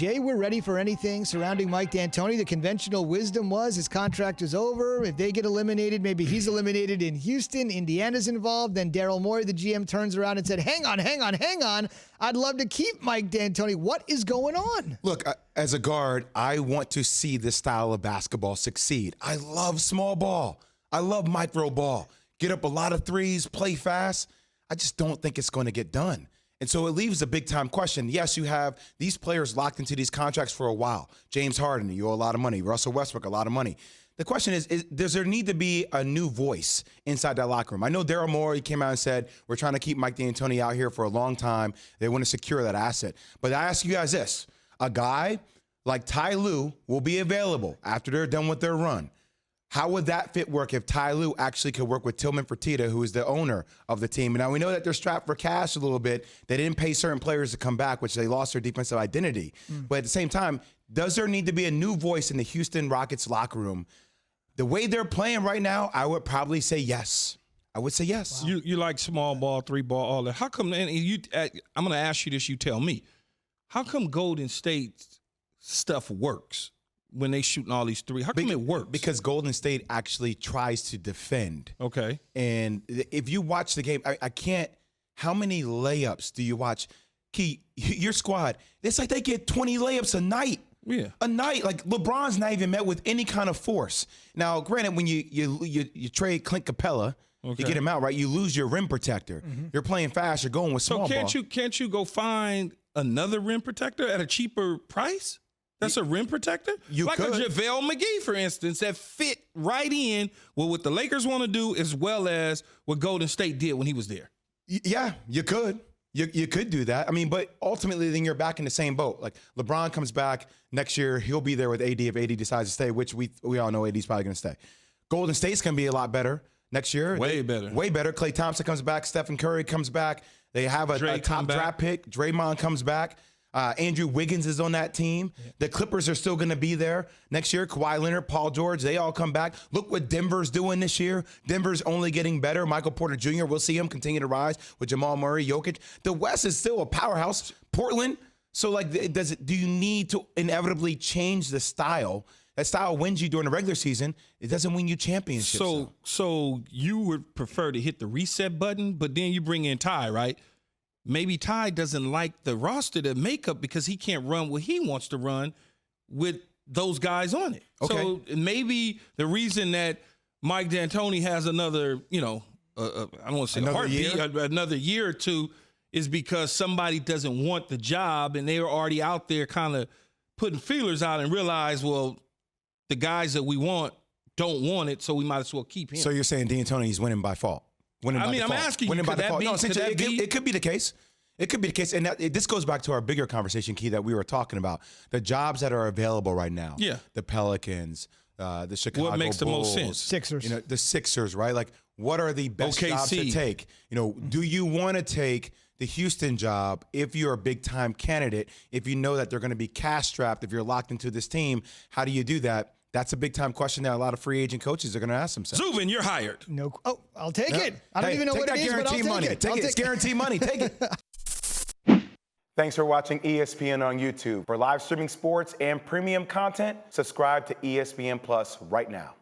Jay, we're ready for anything surrounding Mike D'Antoni. The conventional wisdom was his contract is over. If they get eliminated, maybe he's eliminated in Houston. Indiana's involved. Then Daryl Morey, the GM, turns around and said, hang on. I'd love to keep Mike D'Antoni. What is going on? Look, as a guard, I want to see this style of basketball succeed. I love small ball. I love micro ball. Get up a lot of threes, play fast. I just don't think it's going to get done. And so it leaves a big-time question. Yes, you have these players locked into these contracts for a while. James Harden, you owe a lot of money. Russell Westbrook, a lot of money. The question is does there need to be a new voice inside that locker room? I know Daryl Morey came out and said, we're trying to keep Mike D'Antoni out here for a long time. They want to secure that asset. But I ask you guys this. A guy like Ty Lue will be available after they're done with their run. How would that fit work if Ty Lue actually could work with Tillman Fertitta, who is the owner of the team? And now we know that they're strapped for cash a little bit. They didn't pay certain players to come back, which they lost their defensive identity. But at the same time, does there need to be a new voice in the Houston Rockets locker room? The way they're playing right now, I would probably say yes. I would say yes. Wow. You like small ball, three ball, all that. How come, and I'm going to ask you this, you tell me. How come Golden State stuff works? When they shooting all these three, how come it works? Because Golden State actually tries to defend. Okay. And if you watch the game, I can't. How many layups do you watch? Key, your squad, it's like they get 20 layups a night. Yeah. A night. Like LeBron's not even met with any kind of force. Now, granted, when you trade Clint Capella, you get him out, right? You lose your rim protector. You're playing fast. You're going with small ball. So can't you go find another rim protector at a cheaper price? That's a rim protector? You like could. a JaVale McGee, for instance, that fit right in with what the Lakers want to do as well as what Golden State did when he was there. Yeah, you could. You could do that. I mean, but ultimately then you're back in the same boat. Like LeBron comes back next year, he'll be there with AD if AD decides to stay, which we all know AD's probably going to stay. Golden State's going to be a lot better next year. Way better. Klay Thompson comes back. Stephen Curry comes back. They have a top draft pick. Draymond comes back. Andrew Wiggins is on that team. Yeah. The Clippers are still going to be there next year. Kawhi Leonard, Paul George, they all come back. Look what Denver's doing this year. Denver's only getting better. Michael Porter Jr., we'll see him continue to rise with Jamal Murray, Jokic. The West is still a powerhouse. Portland. So, like, do you need to inevitably change the style? That style wins you during the regular season. It doesn't win you championships. So you would prefer to hit the reset button, but then you bring in Ty, right? Maybe Ty doesn't like the roster to make up because he can't run what he wants to run with those guys on it. Okay. So maybe the reason that Mike D'Antoni has another, I don't want to say another heartbeat, another year or two is because somebody doesn't want the job and they are already out there kind of putting feelers out and realize, well, the guys that we want don't want it, so we might as well keep him. So you're saying D'Antoni's winning by fault? I'm asking you, it could be the case. It could be the case. And this goes back to our bigger conversation, Key, that we were talking about. The jobs that are available right now. Yeah. The Pelicans, the Chicago Bulls. What makes the most sense? Sixers. The Sixers, right? Like, what are the best jobs to take? Do you want to take the Houston job if you're a big-time candidate, if you know that they're going to be cash-strapped, if you're locked into this team? How do you do that? That's a big-time question that a lot of free agent coaches are going to ask themselves. Zubin, you're hired. No. Oh, I'll take it. I don't even know what it is, but I'll take it. It's guaranteed money. Take it. Thanks for watching ESPN on YouTube. For live streaming sports and premium content, subscribe to ESPN Plus right now.